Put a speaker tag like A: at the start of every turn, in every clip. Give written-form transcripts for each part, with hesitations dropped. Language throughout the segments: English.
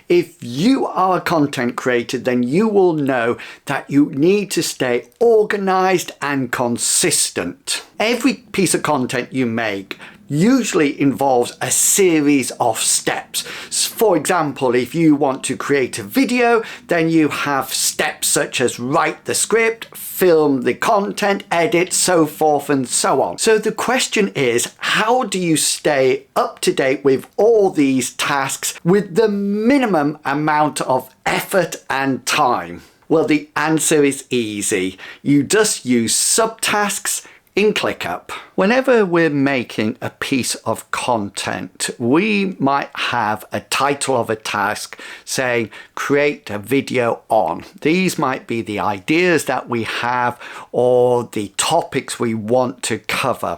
A: If you are a content creator, then you will know that you need to stay organized and consistent. Every piece of content you make usually involves a series of steps. For example, if you want to create a video, then you have steps such as write the script, film the content, edit, so forth and so on. So the question is, how do you stay up to date with all these tasks with the minimum amount of effort and time? Well, the answer is easy. You just use subtasks in ClickUp. Whenever we're making a piece of content, we might have a title of a task saying create a video on. These might be the ideas that we have or the topics we want to cover.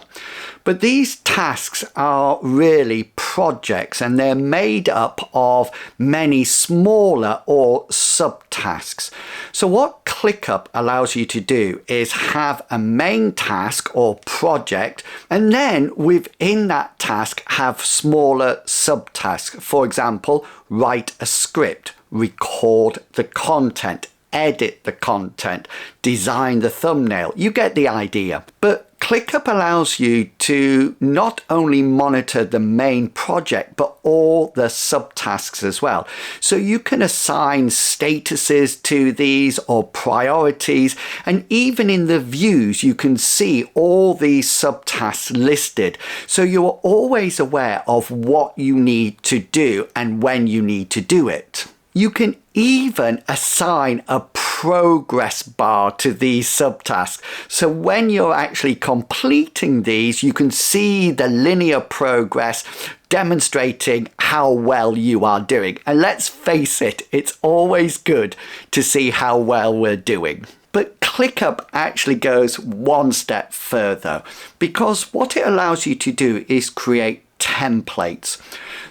A: But these tasks are really projects, and they're made up of many smaller or subtasks. So what ClickUp allows you to do is have a main task or project, and then within that task have smaller subtasks. For example, write a script, record the content, edit the content, design the thumbnail. You get the idea. But ClickUp allows you to not only monitor the main project, but all the subtasks as well. So you can assign statuses to these or priorities, and even in the views, you can see all these subtasks listed. So you're always aware of what you need to do and when you need to do it. You can even assign a progress bar to these subtasks. So when you're actually completing these, you can see the linear progress demonstrating how well you are doing. And let's face it, it's always good to see how well we're doing. But ClickUp actually goes one step further, because what it allows you to do is create templates.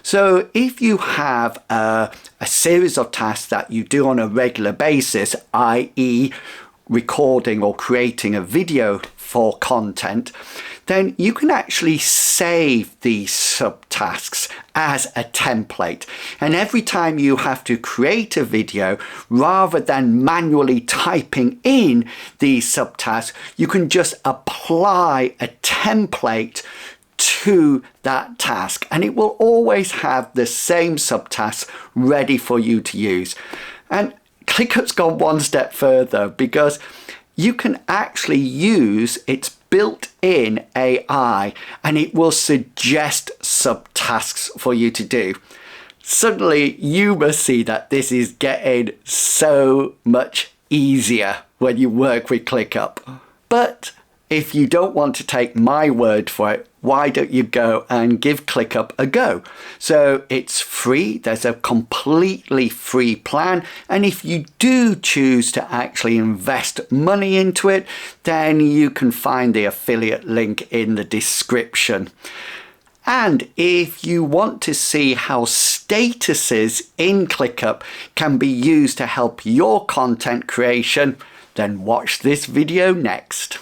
A: So if you have a series of tasks that you do on a regular basis, i.e. recording or creating a video for content, then you can actually save these subtasks as a template. And every time you have to create a video, rather than manually typing in these subtasks, you can just apply a template to that task, and it will always have the same subtasks ready for you to use. And ClickUp's gone one step further, because you can actually use its built-in AI, and it will suggest subtasks for you to do. Suddenly you must see that this is getting so much easier when you work with ClickUp. But if you don't want to take my word for it, why don't you go and give ClickUp a go? So it's free. There's a completely free plan. And if you do choose to actually invest money into it, then you can find the affiliate link in the description. And if you want to see how statuses in ClickUp can be used to help your content creation, then watch this video next.